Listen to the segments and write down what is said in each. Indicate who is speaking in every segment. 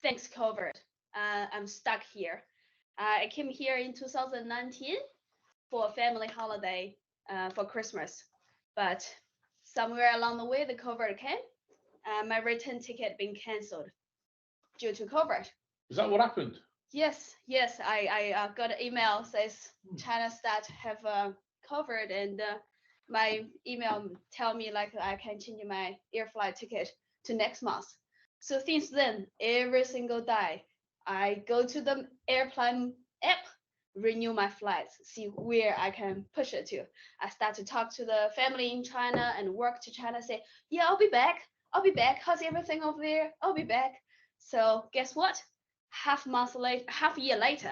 Speaker 1: thanks COVID, I'm stuck here. I came here in 2019 for a family holiday for Christmas, but somewhere along the way the COVID came. My return ticket being cancelled due to COVID.
Speaker 2: Is that what happened?
Speaker 1: Yes. I got an email says China stat have covered, and my email tell me like I can change my air flight ticket to next month. So since then, every single day, I go to the airplane app, renew my flights, see where I can push it to. I start to talk to the family in China and work to China, say, yeah, I'll be back. I'll be back. How's everything over there? I'll be back. So guess what? Half year later,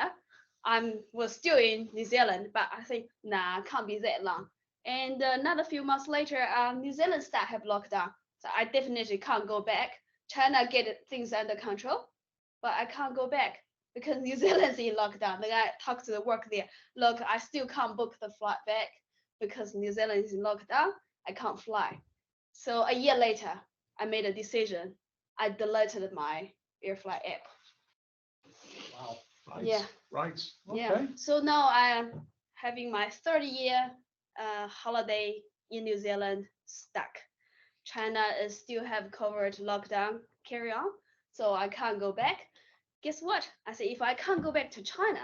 Speaker 1: was still in New Zealand, but I think nah, can't be that long. And another few months later, New Zealand start have lockdown, so I definitely can't go back. China get things under control, but I can't go back because New Zealand's in lockdown. Then I talked to the work there. Look, I still can't book the flight back because New Zealand is in lockdown. I can't fly. So a year later, I made a decision. I deleted my AirFly app.
Speaker 2: Wow. Right.
Speaker 1: Yeah.
Speaker 2: Right. Okay.
Speaker 1: Yeah. So now I'm having my third year holiday in New Zealand stuck. China is still have covered lockdown carry on, so I can't go back. Guess what? I say if I can't go back to China,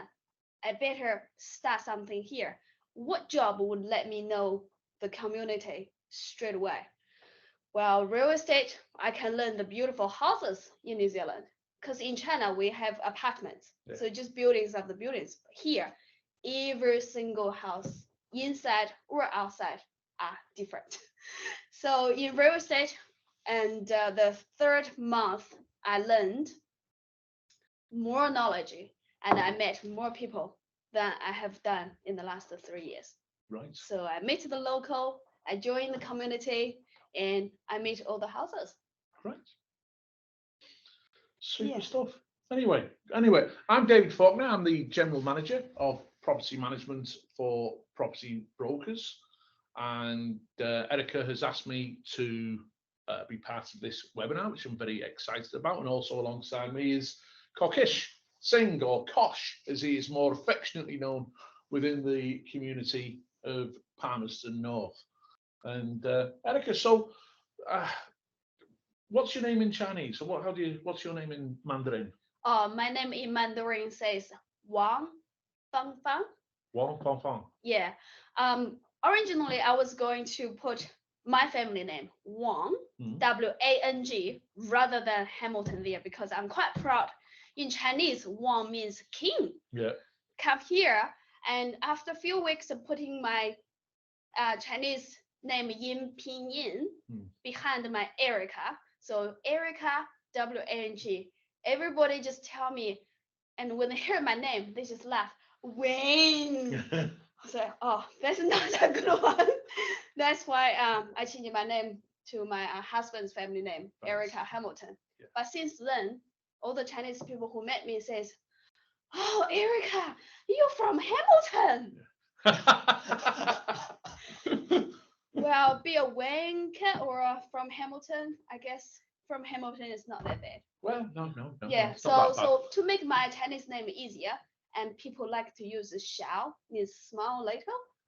Speaker 1: I better start something here. What job would let me know the community straight away? Well, real estate, I can learn the beautiful houses in New Zealand. Because in China, we have apartments.
Speaker 2: Yeah.
Speaker 1: So just buildings of the buildings. Here, every single house, inside or outside, are different. So in real estate, and the third month, I learned more knowledge and I met more people than I have done in the last 3 years.
Speaker 2: Right.
Speaker 1: So I met the local, I joined the community, and I meet all the houses.
Speaker 2: Right. Super
Speaker 1: Yeah.
Speaker 2: stuff. Anyway, I'm David Faulkner. I'm the General Manager of Property Management for Property Brokers. And Erica has asked me to be part of this webinar, which I'm very excited about. And also alongside me is Kokish Singh, or Kosh, as he is more affectionately known within the community of Palmerston North. And Erica, so what's your name in Chinese? So what's your name in Mandarin?
Speaker 1: My name in Mandarin says Wang Fangfang.
Speaker 2: Wang Fangfang.
Speaker 1: Yeah. Originally, I was going to put my family name Wang, W-A-N-G, rather than Hamilton there, because I'm quite proud. In Chinese, Wang means king.
Speaker 2: Yeah.
Speaker 1: Come here, and after a few weeks of putting my Chinese name Yin Pinyin behind my Erica, so Erica, W-A-N-G, everybody just tell me, and when they hear my name, they just laugh, Wayne. I was like, oh, that's not a good one. That's why I changed my name to my husband's family name,
Speaker 2: Right.
Speaker 1: Erica Hamilton.
Speaker 2: Yeah.
Speaker 1: But since then, all the Chinese people who met me says, oh, Erica, you're from Hamilton.
Speaker 2: Yeah.
Speaker 1: Well, be a Wayne or from Hamilton, I guess from Hamilton is not that bad.
Speaker 2: Well, no.
Speaker 1: Yeah,
Speaker 2: it's not that bad.
Speaker 1: so to make my Chinese name easier, and people like to use the xiao, means small little.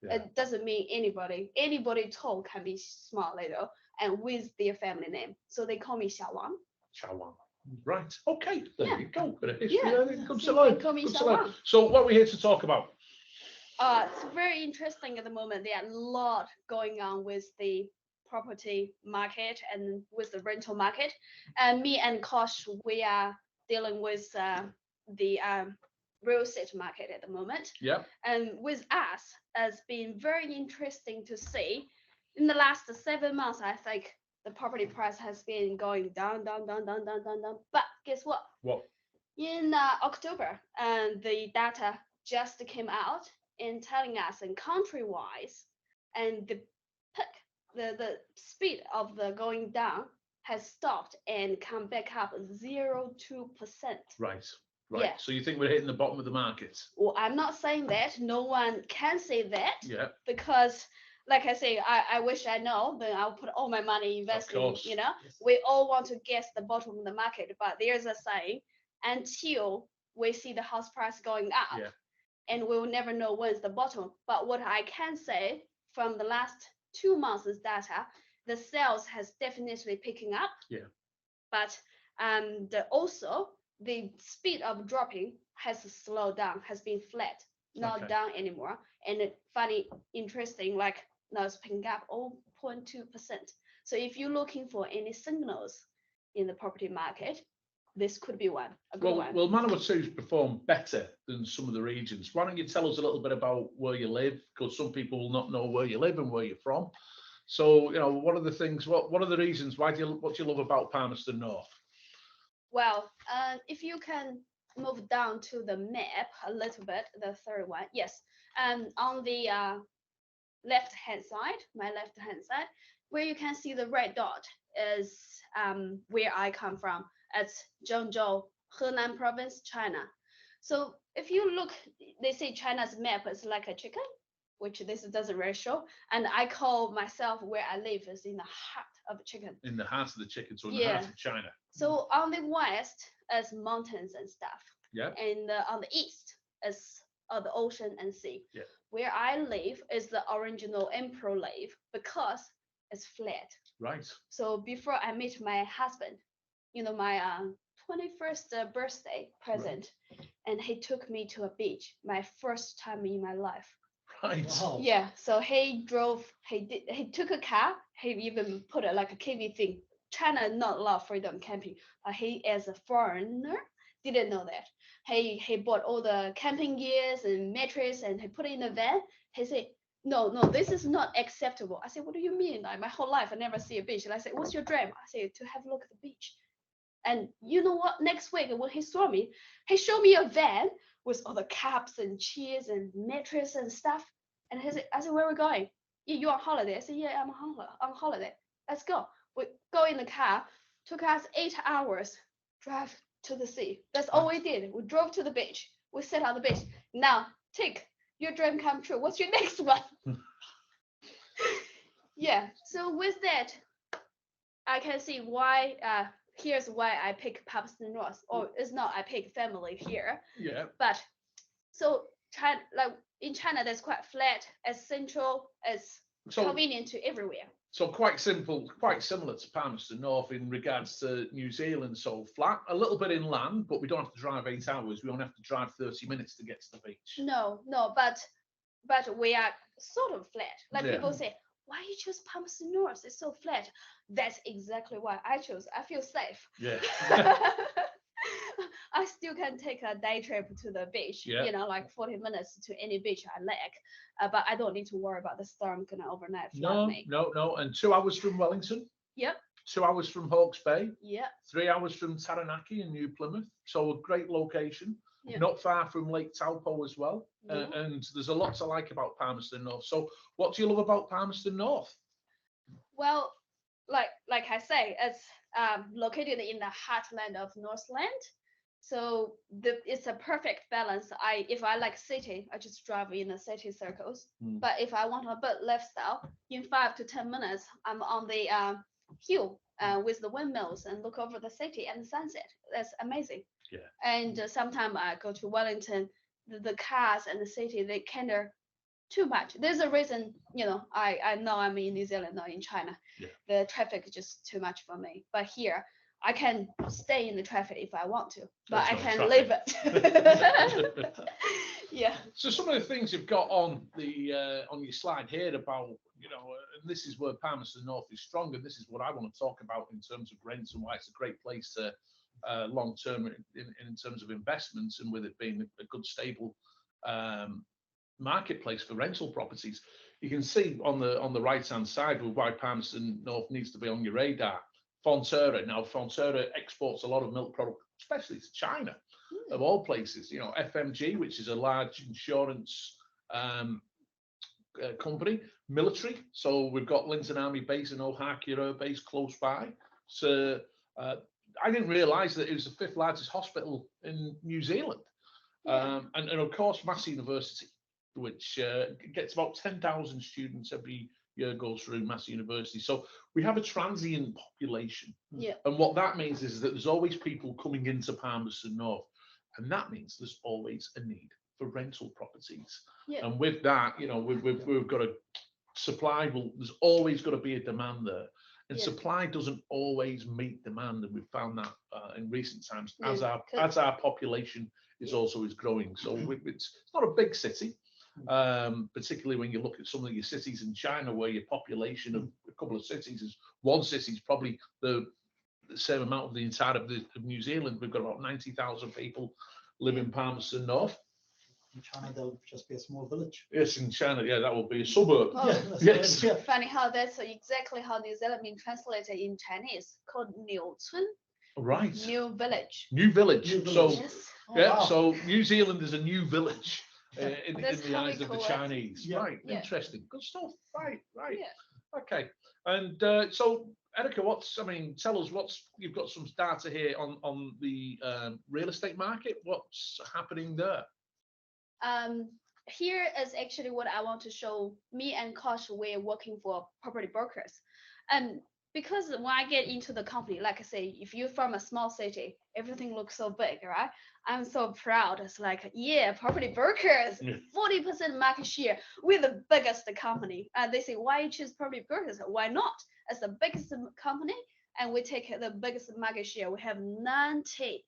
Speaker 2: Yeah.
Speaker 1: It doesn't mean anybody tall can be small little and with their family name. So they call me Xiao Wang.
Speaker 2: Xiao Wang. Right. Okay. There
Speaker 1: Yeah.
Speaker 2: you go. Bit of history
Speaker 1: Yeah.
Speaker 2: there. It comes
Speaker 1: So
Speaker 2: alive.
Speaker 1: they call me
Speaker 2: Comes
Speaker 1: Xiao
Speaker 2: alive.
Speaker 1: Wang.
Speaker 2: So what are we here to talk about?
Speaker 1: It's very interesting at the moment. There are a lot going on with the property market and with the rental market. And me and Kosh, we are dealing with the real estate market at the moment.
Speaker 2: Yeah.
Speaker 1: And with us, it's been very interesting to see. In the last 7 months, I think the property price has been going down. But guess what?
Speaker 2: What?
Speaker 1: In October, and the data just came out in telling us, and country-wise, and the peak, the speed of the going down has stopped and come back up 0.2%.
Speaker 2: Right.
Speaker 1: Yeah.
Speaker 2: So you think we're hitting the bottom of the market?
Speaker 1: Well, I'm not saying that. No one can say that.
Speaker 2: Yeah.
Speaker 1: Because, like I say, I wish I know. Then I'll put all my money investing.
Speaker 2: Of course.
Speaker 1: You know, we all want to guess the bottom of the market, but there's a saying: until we see the house price going up.
Speaker 2: Yeah.
Speaker 1: And we will never know when's the bottom. But what I can say from the last 2 months' data, the sales has definitely picking up.
Speaker 2: Yeah.
Speaker 1: But also the speed of dropping has slowed down, has been flat, not down anymore. And funny, interesting, like now it's picking up 0.2%. So if you're looking for any signals in the property market, this could be one.
Speaker 2: Well, Manawatu's performed better than some of the regions. Why don't you tell us a little bit about where you live? Because some people will not know where you live and where you're from. So, what are the things? What are the reasons? What do you love about Palmerston North?
Speaker 1: Well, if you can move down to the map a little bit, the third one, yes. On the left-hand side, my left-hand side, where you can see the red dot is where I come from. It's Zhengzhou Henan province, China. So if you look, they say China's map is like a chicken, which this doesn't really show. And I call myself where I live is in the heart of a chicken.
Speaker 2: In the heart of the chicken, so in the heart of China.
Speaker 1: So on the west is mountains and stuff.
Speaker 2: Yeah.
Speaker 1: And on the east is the ocean and sea.
Speaker 2: Yeah.
Speaker 1: Where I live is the original emperor live because it's flat.
Speaker 2: Right.
Speaker 1: So before I meet my husband, my 21st birthday present, and he took me to a beach, my first time in my life.
Speaker 2: Right.
Speaker 1: Wow. Yeah. So he took a car. He even put it like a KV thing. China not allow freedom camping. He, as a foreigner, didn't know that. He bought all the camping gears and mattress, and he put it in the van. He said, no, this is not acceptable. I said, what do you mean? Like, my whole life I never see a beach. And I said, what's your dream? I said, to have a look at the beach. And you know what? Next week when he saw me, he showed me a van with all the cups and chairs and mattress and stuff. And I said, where are we going? Yeah, you on holiday? I said, yeah, I'm on holiday. Let's go. We go in the car. Took us 8 hours drive to the sea. That's all we did. We drove to the beach. We sat on the beach. Now, take your dream come true. What's your next one? Yeah. So with that, I can see why. Here's why I pick Palmerston North. Or it's not I pick family here.
Speaker 2: Yeah.
Speaker 1: But so China, like in China, that's quite flat, as central, as convenient to everywhere.
Speaker 2: So quite similar to Palmerston North in regards to New Zealand. So flat, a little bit inland, but we don't have to drive 8 hours. We only have to drive 30 minutes to get to the beach.
Speaker 1: No, but we are sort of flat. Like people say, why you choose Palmerston North? It's so flat. That's exactly why I chose. I feel safe.
Speaker 2: Yeah.
Speaker 1: I still can take a day trip to the beach, like 40 minutes to any beach I like. But I don't need to worry about the storm gonna overnight flood me.
Speaker 2: No. And 2 hours from Wellington.
Speaker 1: Yep.
Speaker 2: 2 hours from Hawke's Bay.
Speaker 1: Yep.
Speaker 2: 3 hours from Taranaki and New Plymouth. So a great location.
Speaker 1: Yep.
Speaker 2: Not far from Lake Taupo as well. And there's a lot to like about Palmerston North. So what do you love about Palmerston North?
Speaker 1: Well, like I say, it's located in the heartland of Northland. So it's a perfect balance. If I like city, I just drive in the city circles. But if I want a bit lifestyle, in 5 to 10 minutes, I'm on the hill with the windmills and look over the city and the sunset. That's amazing.
Speaker 2: Yeah.
Speaker 1: And sometimes I go to Wellington, the cars and the city, they kind of too much. There's a reason, I know I'm in New Zealand, not in China.
Speaker 2: Yeah.
Speaker 1: The traffic is just too much for me. But here, I can stay in the traffic if I want to, but I can leave it. Yeah.
Speaker 2: So some of the things you've got on your slide here about, and this is where Palmerston North is strong, and this is what I want to talk about in terms of rents and why it's a great place to long term in terms of investments, and with it being a good stable marketplace for rental properties. You can see on the right hand side with why Palmerston North needs to be on your radar. Fonterra. Now, Fonterra exports a lot of milk product, especially to China, of all places. FMG, which is a large insurance company, military. So we've got Linton Army Base and Ohakea Air Base close by. So I didn't realise that it was the 5th largest hospital in New Zealand. And of course, Massey University, which gets about 10,000 students every year goes through Massey University. So we have a transient population.
Speaker 1: Yeah.
Speaker 2: And what that means is that there's always people coming into Palmerston North. And that means there's always a need for rental properties.
Speaker 1: Yeah.
Speaker 2: And with that, we've got a supply. There's always got to be a demand there. And
Speaker 1: Yeah.
Speaker 2: supply doesn't always meet demand. And we've found that in recent times
Speaker 1: Yeah,
Speaker 2: as our population is growing. So it's not a big city. Particularly when you look at some of your cities in China, where your population of a couple of cities is one city is probably the same amount of the entire of New Zealand. We've got about 90,000 people live in Palmerston North.
Speaker 3: In China, there'll just be a small village.
Speaker 2: Yes, in China, yeah, that will be a suburb.
Speaker 1: Oh,
Speaker 2: Yes.
Speaker 1: Funny how that's exactly how New Zealand means translated in Chinese, called Niu Cun.
Speaker 2: Right.
Speaker 1: New village.
Speaker 2: New village.
Speaker 3: New village.
Speaker 2: So
Speaker 1: Yes.
Speaker 2: yeah,
Speaker 3: wow.
Speaker 2: so New Zealand is a new village in
Speaker 1: That's
Speaker 2: the
Speaker 1: how
Speaker 2: eyes
Speaker 1: we
Speaker 2: of the
Speaker 1: call it.
Speaker 2: Chinese.
Speaker 3: Yeah.
Speaker 2: Right.
Speaker 1: Yeah.
Speaker 2: Interesting. Good stuff. Right.
Speaker 1: Yeah.
Speaker 2: Okay. And so, Erica, tell us you've got some data here on the real estate market. What's happening there?
Speaker 1: Here is actually what I want to show. Me and Kosh, we're working for property brokers. And because when I get into the company, like I say, if you're from a small city, everything looks so big, right? I'm so proud. It's like, yeah, property brokers,
Speaker 2: Yeah.
Speaker 1: 40% market share. We're the biggest company. And they say, why you choose property brokers? Why not? As the biggest company, and we take the biggest market share. We have 90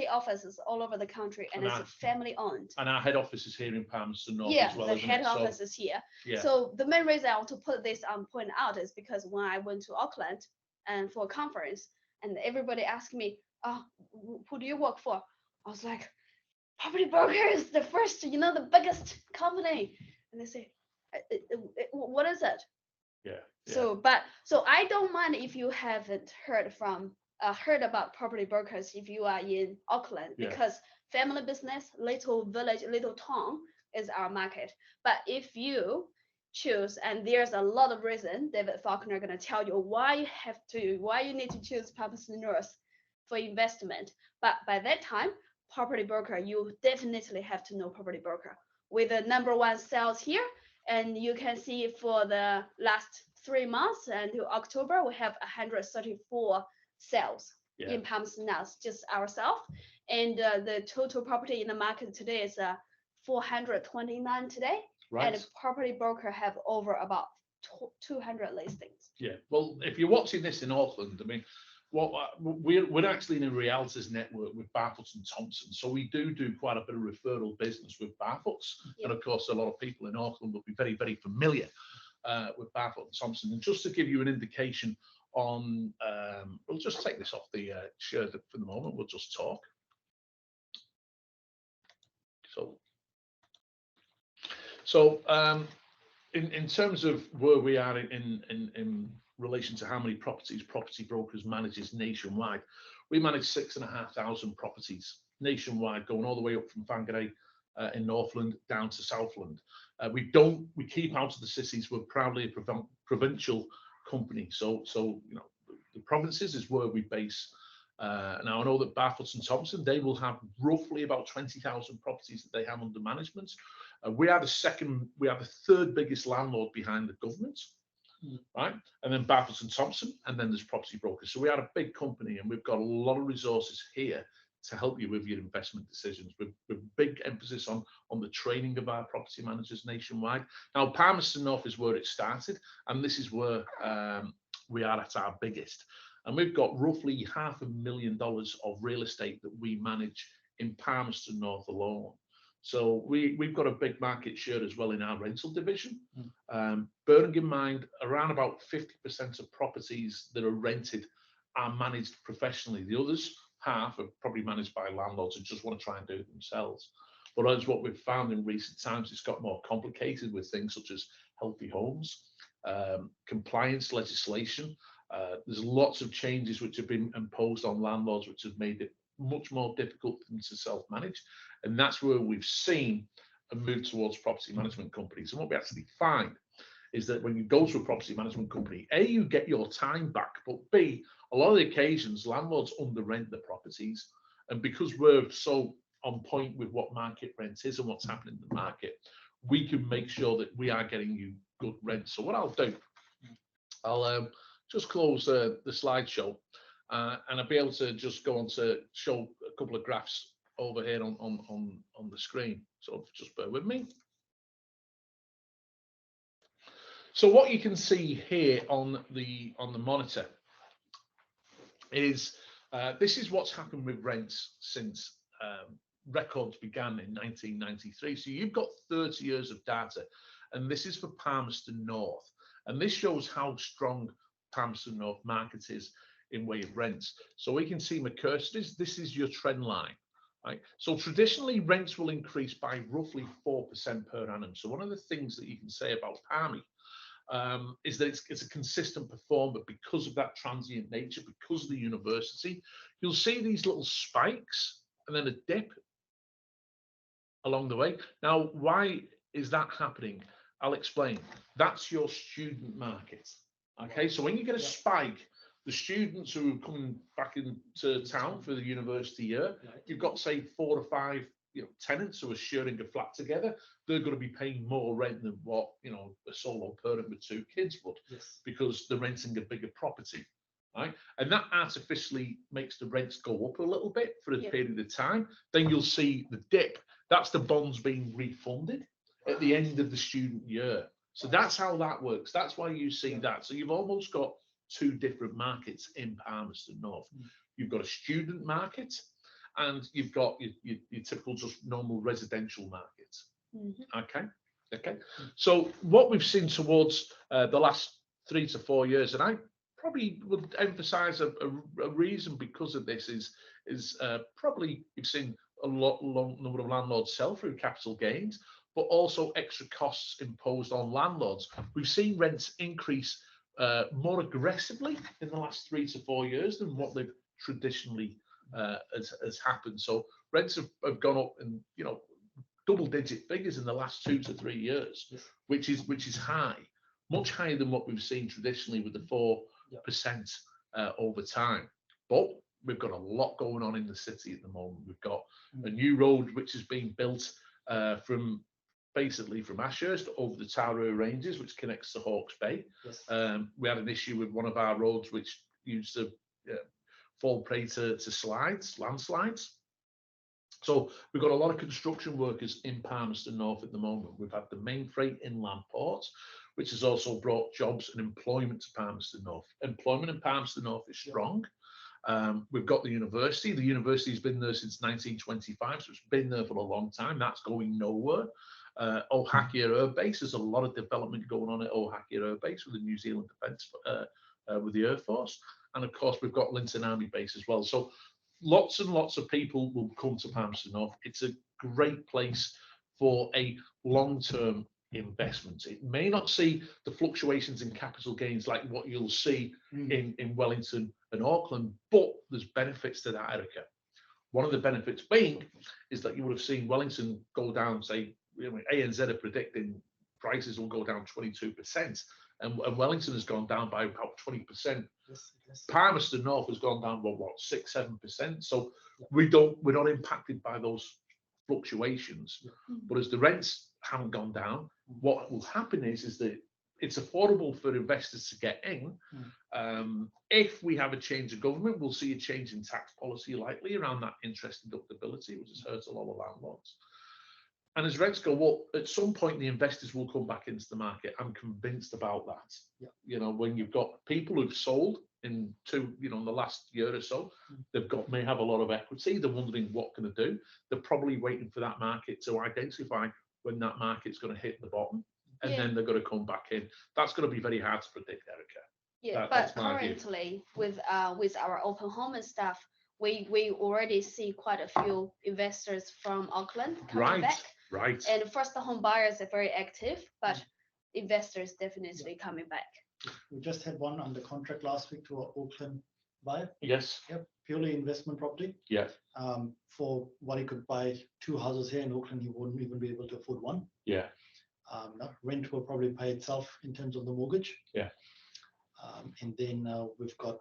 Speaker 1: offices all over the country, and
Speaker 2: And
Speaker 1: it's family owned.
Speaker 2: And our head office is here in Palmerston North
Speaker 1: Yeah,
Speaker 2: as well.
Speaker 1: the
Speaker 2: isn't
Speaker 1: head
Speaker 2: it?
Speaker 1: office is here.
Speaker 2: Yeah.
Speaker 1: So the main reason I want to put this point out is because when I went to Auckland and for a conference, and everybody asked me, "Oh, who do you work for?" I was like, "Property brokers, the first, the biggest company." And they say, "What is it?"
Speaker 2: Yeah.
Speaker 1: So I don't mind if you haven't heard about property brokers if you are in Auckland,
Speaker 2: Yeah.
Speaker 1: because family business, little village, little town is our market. But if you choose, and there's a lot of reason, David Faulkner going to tell you why you need to choose Palmerston North for investment. But by that time, property broker, you definitely have to know property broker. With the #1 sales here, and you can see for the last 3 months until October, we have 134 sales in Palmerston North, just ourselves. And the total property in the market today is 429 today.
Speaker 2: Right.
Speaker 1: And property broker have over about 200 listings.
Speaker 2: Yeah. Well, if you're watching this in Auckland, we're actually in a realtors network with Barfoot and Thompson, so we do quite a bit of referral business with Barfoot's, and of course a lot of people in Auckland will be very, very familiar with Barfoot and Thompson. And just to give you an indication on, we'll just take this off the shirt for the moment. We'll just talk. So in terms of where we are in relation to how many properties property brokers manages nationwide, we manage 6,500 properties nationwide, going all the way up from Whangarei in Northland down to Southland. We keep out of the cities. We're proudly a provincial company. So the provinces is where we base. Now I know that Barfoot and Thompson, they will have roughly about 20,000 properties that they have under management. We are the third biggest landlord behind the government, right? And then Barfoot and Thompson, and then there's property brokers. So we are a big company, and we've got a lot of resources here to help you with your investment decisions, with big emphasis on the training of our property managers nationwide. Now, Palmerston North is where it started, and this is where we are at our biggest. And we've got roughly $500,000 of real estate that we manage in Palmerston North alone. So we've got a big market share as well in our rental division. Bearing in mind, around about 50% of properties that are rented are managed professionally. The others half are probably managed by landlords who just want to try and do it themselves. But as what we've found in recent times, it's got more complicated with things such as healthy homes, compliance legislation. There's lots of changes which have been imposed on landlords, which have made it much more difficult for them to self-manage. And that's where we've seen a move towards property management companies. And what we actually find is that when you go to a property management company, A, you get your time back, but B, a lot of the occasions, landlords under-rent the properties. And because we're so on point with what market rent is and what's happening in the market, we can make sure that we are getting you good rent. So what I'll do, I'll just close the slideshow, and I'll be able to just go on to show a couple of graphs over here on the screen. So just bear with me. So what you can see here on the monitor is this is what's happened with rents since records began in 1993. So you've got 30 years of data, and this is for Palmerston North, and this shows how strong Palmerston North market is in way of rents. So we can see my cursor is, this is your trend line, right? So traditionally rents will increase by roughly 4% per annum. So one of the things that you can say about Palmy is that it's a consistent performer because of that transient nature, because of the university. You'll see these little spikes and then a dip along the way. Now, why is that happening? I'll explain. That's your student market. Okay, so when you get a spike, the students who are coming back into town for the university year, you've got, say, 4 or 5 tenants who are sharing a flat together. They're going to be paying more rent than what a solo parent with 2 kids would, because they're renting a bigger property, right? And that artificially makes the rents go up a little bit for a period of time. Then you'll see the dip. That's the bonds being refunded at the end of the student year. So that's how that works. That's why you see that. So you've almost got 2 different markets in Palmerston North. You've got a student market, and you've got your typical just normal residential markets. Okay. So what we've seen towards the last 3 to 4 years, and I probably would emphasize a reason because of this is probably you've seen a long number of landlords sell through capital gains, but also extra costs imposed on landlords. We've seen rents increase more aggressively in the last 3 to 4 years than what they've traditionally has happened. So rents have gone up in double-digit figures in the last 2 to 3 years, which is high, much higher than what we've seen traditionally with the 4% over time. But we've got a lot going on in the city at the moment. We've got a new road which is being built from Ashurst over the Taroo Ranges, which connects to Hawke's Bay. We had an issue with one of our roads which used to fall prey to landslides. So we've got a lot of construction workers in Palmerston North at the moment. We've had the main freight inland port, which has also brought jobs and employment to Palmerston North. Employment in Palmerston North is strong. We've got the university. The university's been there since 1925, so it's been there for a long time. That's going nowhere. Ohakea Air Base, there's a lot of development going on at Ohakea Air Base with the New Zealand Defence, with the Air Force. And of course, we've got Linton Army Base as well. So lots and lots of people will come to Palmerston North. It's a great place for a long-term investment. It may not see the fluctuations in capital gains like what you'll see in Wellington and Auckland, but there's benefits to that, Erica. One of the benefits being is that you would have seen Wellington go down, say, ANZ are predicting prices will go down 22%, and Wellington has gone down by about 20%. Palmerston North has gone down by what, 6-7%. So we're not impacted by those fluctuations. But as the rents haven't gone down, what will happen is that it's affordable for investors to get in. If we have a change of government, we'll see a change in tax policy likely around that interest deductibility, which has hurt a lot of landlords. And as rents go up, at some point the investors will come back into the market. I'm convinced about that. When you've got people who've sold in the last year or so, may have a lot of equity. They're wondering what can they do. They're probably waiting for that market to identify when that market's going to hit the bottom, and then they're going to come back in. That's going to be very hard to predict, Erica.
Speaker 1: But currently with our open home and stuff, we already see quite a few investors from Auckland coming back.
Speaker 2: Right.
Speaker 1: And first home buyers are very active, but investors definitely coming back.
Speaker 3: We just had one under contract last week to an Auckland buyer.
Speaker 2: Yes.
Speaker 3: Yep. Purely investment property.
Speaker 2: Yeah.
Speaker 3: For what he could buy 2 houses here in Auckland, he wouldn't even be able to afford one.
Speaker 2: Yeah.
Speaker 3: Rent will probably pay itself in terms of the mortgage.
Speaker 2: Yeah.
Speaker 3: And then we've got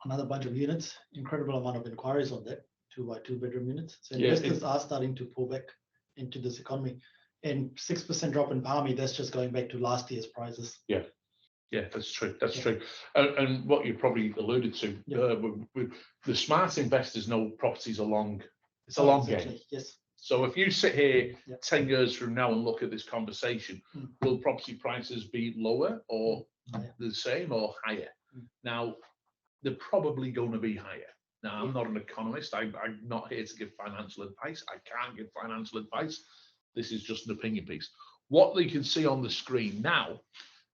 Speaker 3: another bunch of units, incredible amount of inquiries on that, 2 by 2 bedroom units. So investors are starting to pull back into this economy. And 6% drop in Palmy, that's just going back to last year's prices.
Speaker 2: Yeah, that's true. That's true. And what you probably alluded to, with the smart investors know properties are long. It's a long game.
Speaker 3: Yes.
Speaker 2: So if you sit here 10 years from now and look at this conversation, will property prices be lower or the same or higher? Now, they're probably going to be higher. Now, I'm not an economist. I'm not here to give financial advice. I can't give financial advice. This is just an opinion piece. What they can see on the screen now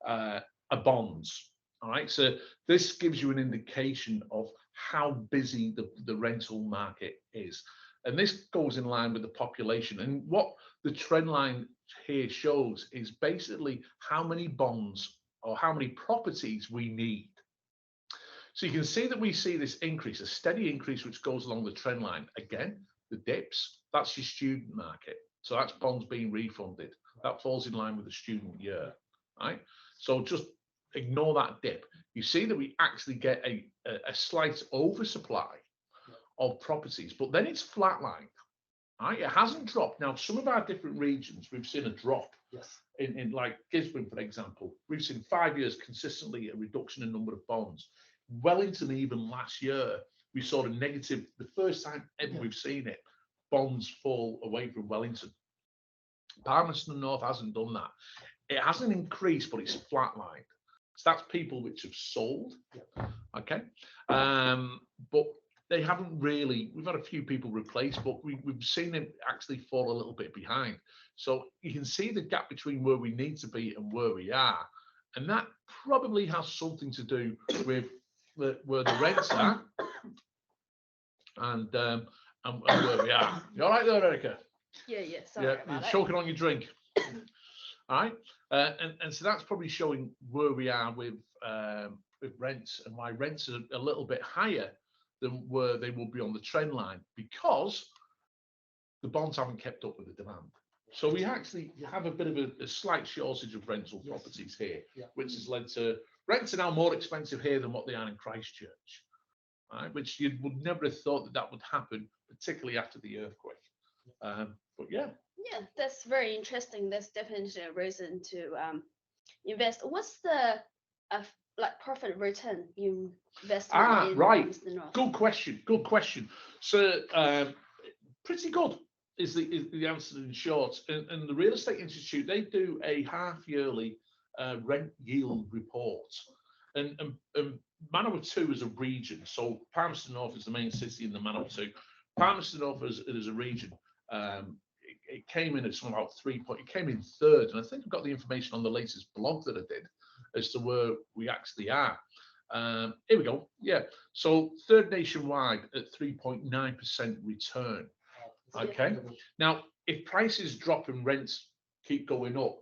Speaker 2: are bonds. All right. So this gives you an indication of how busy the rental market is. And this goes in line with the population. And what the trend line here shows is basically how many bonds or how many properties we need. So you can see that we see this increase, a steady increase, which goes along the trend line. Again, the dips, that's your student market. So that's bonds being refunded. That falls in line with the student year, right? So just ignore that dip. You see that we actually get a slight oversupply of properties, but then it's flatlined, right? It hasn't dropped. Now, some of our different regions, we've seen a drop.
Speaker 3: Yes.
Speaker 2: In like Gisborne, for example, we've seen 5 years consistently a reduction in number of bonds. Wellington, even last year, we saw a negative, the first time ever we've seen it, bonds fall away from Wellington. Palmerston North hasn't done that. It hasn't increased, but it's flatlined. So that's people which have sold, okay? But they haven't really, we've had a few people replaced, but we've seen it actually fall a little bit behind. So you can see the gap between where we need to be and where we are. And that probably has something to do with where the rents are and where we are. You all right there, Erica?
Speaker 1: Yeah. Sorry about
Speaker 2: you're
Speaker 1: that.
Speaker 2: choking on your drink. All right. And so that's probably showing where we are with rents and why rents are a little bit higher than where they will be on the trend line, because the bonds haven't kept up with the demand. So we actually have a bit of a slight shortage of rental properties here, which has led to rents are now more expensive here than what they are in Christchurch, right? Which you would never have thought that would happen, particularly after the earthquake. But yeah,
Speaker 1: that's very interesting. That's definitely a reason to invest. What's the like profit return you invest in?
Speaker 2: Right.
Speaker 1: Palmerston North?
Speaker 2: Good question. So pretty good is the answer in short. And the Real Estate Institute, they do a half-yearly rent yield report. And Manawatu is a region. So Palmerston North is the main city in the Manawatu. Palmerston North is a region. It came in at something about 3 point. It came in third, and I think I've got the information on the latest blog that I did as to where we actually are. Here we go. Yeah. So third nationwide at 3.9% return. Okay. Now, if prices drop and rents keep going up,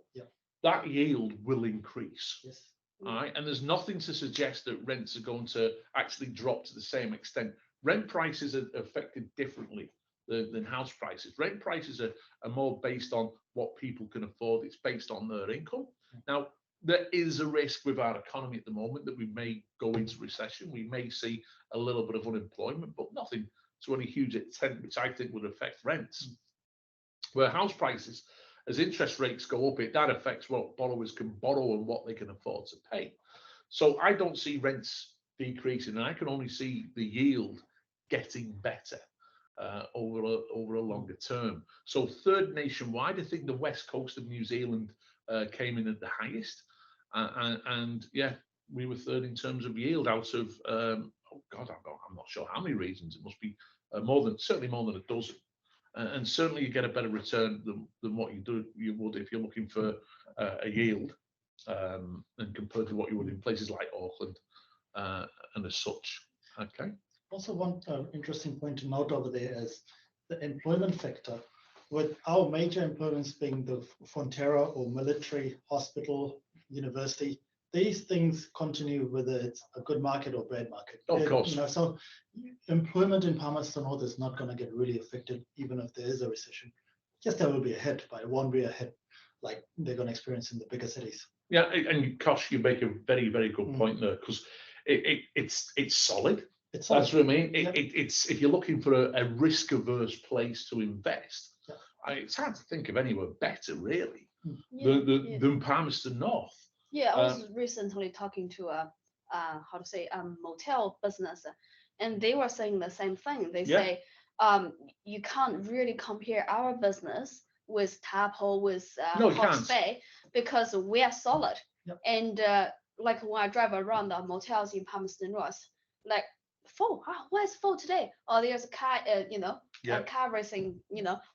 Speaker 2: that yield will increase.
Speaker 3: Yes.
Speaker 2: All right. And there's nothing to suggest that rents are going to actually drop to the same extent. Rent prices are affected differently than house prices. Rent prices are more based on what people can afford. It's based on their income. Now, there is a risk with our economy at the moment that we may go into recession. We may see a little bit of unemployment, but nothing to any huge extent, which I think would affect rents. Where house prices, as interest rates go up, that affects what borrowers can borrow and what they can afford to pay. So I don't see rents decreasing, and I can only see the yield getting better over a longer term. So third nationwide, I think the west coast of New Zealand came in at the highest, and yeah, we were third in terms of yield out of oh God, I'm not sure how many regions. It must be certainly more than a dozen, and certainly you get a better return than what you would if you're looking for a yield, and compared to what you would in places like Auckland and as such. Okay.
Speaker 3: Also, one interesting point to note over there is the employment factor. With our major employments being the Fonterra or military, hospital, university, these things continue whether it's a good market or bad market.
Speaker 2: Of course.
Speaker 3: So employment in Palmerston North is not going to get really affected even if there is a recession. Yes, there will be a hit, but it won't be a hit like they're going to experience in the bigger cities.
Speaker 2: Yeah, and Kosh, you make a very, very good point there, because it's solid. That's what I mean. It's if you're looking for a risk-averse place to invest, it's hard to think of anywhere better, really,
Speaker 1: Yeah.
Speaker 2: than Palmerston North.
Speaker 1: Yeah, I was recently talking to a how to say motel business, and they were saying the same thing. They say you can't really compare our business with Tapo, with
Speaker 2: No, you
Speaker 1: Hawke's
Speaker 2: can't.
Speaker 1: Bay, because we are solid.
Speaker 3: Yep.
Speaker 1: And like when I drive around the motels in Palmerston North, like full. Oh, where's full today? Or there's a car, a car racing.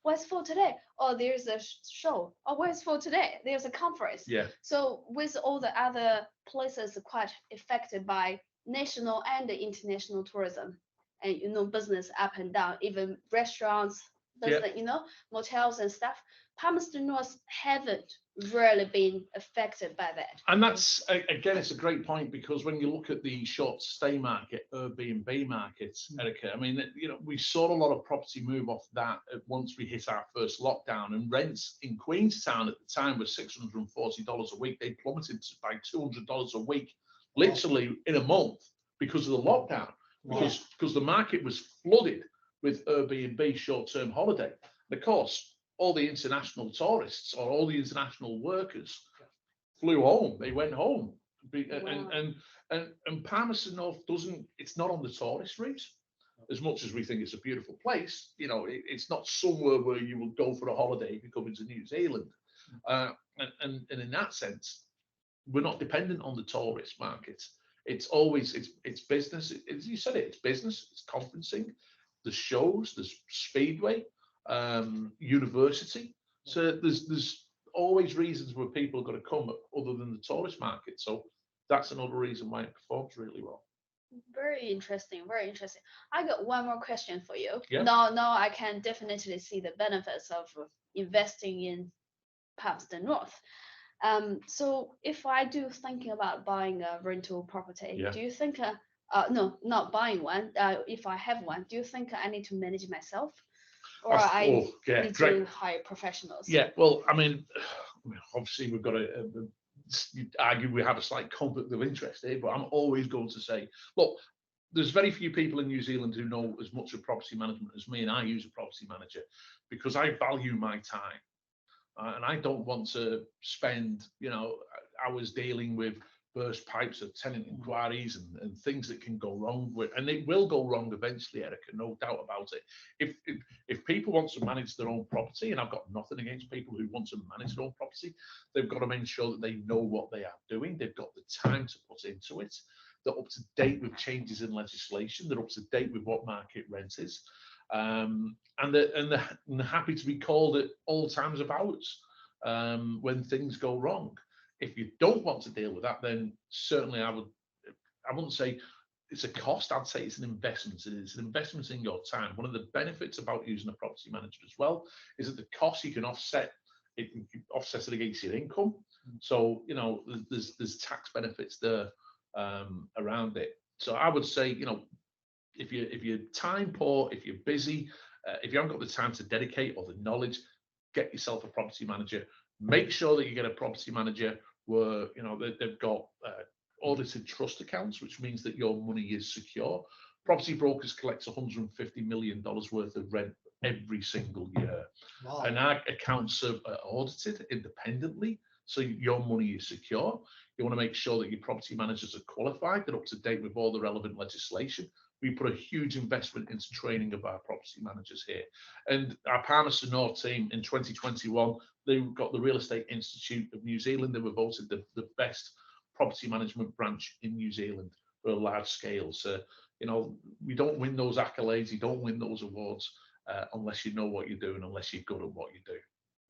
Speaker 1: Where's full today? Or there's a show. Or where's full today? There's a conference.
Speaker 2: Yeah.
Speaker 1: So with all the other places quite affected by national and international tourism, and business up and down, even restaurants, business, motels and stuff, Palmerston North haven't really been affected by that.
Speaker 2: And that's, again, it's a great point, because when you look at the short stay market, Airbnb markets, Erica, I mean, we saw a lot of property move off that once we hit our first lockdown, and rents in Queenstown at the time were $640 a week. They plummeted by $200 a week, literally in a month, because of the lockdown, because the market was flooded with Airbnb short-term holiday. And of course, all the international tourists or all the international workers flew home. They went home, and Palmerston North it's not on the tourist route. As much as we think it's a beautiful place, it's not somewhere where you will go for a holiday if you come into New Zealand. And in that sense, we're not dependent on the tourist market. It's always it's business. As you said, it's business. It's conferencing. There's shows. There's Speedway. University. So there's always reasons where people are going to come other than the tourist market. So that's another reason why it performs really well.
Speaker 1: Very interesting, very interesting. I got one more question for you.
Speaker 2: Yeah.
Speaker 1: Now I can definitely see the benefits of investing in Palmerston North. So if I do thinking about buying a rental property, do you think no, not buying one, if I have one, do you think I need to manage myself? Or I need to hire professionals?
Speaker 2: Yeah, well, I mean, obviously we've got to argue we have a slight conflict of interest here, but I'm always going to say, look, there's very few people in New Zealand who know as much of property management as me, and I use a property manager because I value my time. And I don't want to spend, hours dealing with burst pipes of tenant inquiries and things that can go wrong and it will go wrong eventually, Erica, no doubt about it. If people want to manage their own property, and I've got nothing against people who want to manage their own property, they've got to make sure that they know what they are doing. They've got the time to put into it. They're up to date with changes in legislation. They're up to date with what market rent is. And they're happy to be called at all times of hours when things go wrong. If you don't want to deal with that, then certainly I wouldn't say it's a cost. I'd say it's an investment. It's an investment in your time. One of the benefits about using a property manager as well is that the cost you can offset it against your income. So there's tax benefits there around it. So I would say if you're time poor, if you're busy, if you haven't got the time to dedicate or the knowledge, get yourself a property manager. Make sure that you get a property manager where they've got audited trust accounts, which means that your money is secure. Property brokers collect $150 million worth of rent every single year. Wow. And our accounts are audited independently, so your money is secure. You want to make sure that your property managers are qualified, they're up to date with all the relevant legislation. We put a huge investment into training of our property managers here. And our Palmerston North team in 2021, they got the Real Estate Institute of New Zealand. They were voted the best property management branch in New Zealand for a large scale. So, we don't win those accolades, you don't win those awards unless you know what you're doing, unless you're good at what you do.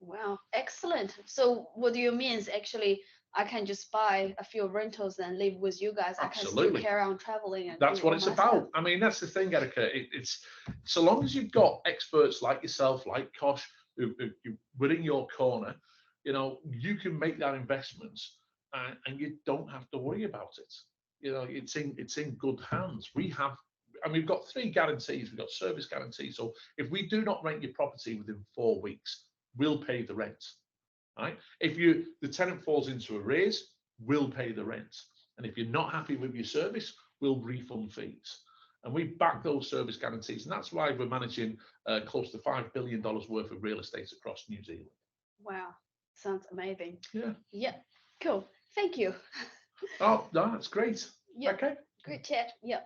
Speaker 1: Wow, excellent. So what do you mean is actually I can just buy a few rentals and live with you guys?
Speaker 2: Absolutely.
Speaker 1: I can still carry on traveling. And
Speaker 2: that's what it's about. I mean, that's the thing, Erica. It's so long as you've got experts like yourself, like Kosh, who we're in your corner, you can make that investment and you don't have to worry about it. It's in good hands. We've got 3 guarantees. We've got service guarantees. So if we do not rent your property within 4 weeks, we'll pay the rent. Right? If the tenant falls into arrears, we'll pay the rent. And if you're not happy with your service, we'll refund fees. And we back those service guarantees. And that's why we're managing close to $5 billion worth of real estate across New Zealand.
Speaker 1: Wow, sounds amazing.
Speaker 2: Yeah.
Speaker 1: Yeah, cool. Thank you.
Speaker 2: Oh, no, that's great.
Speaker 1: Yeah,
Speaker 2: Okay.
Speaker 1: great chat. Yeah.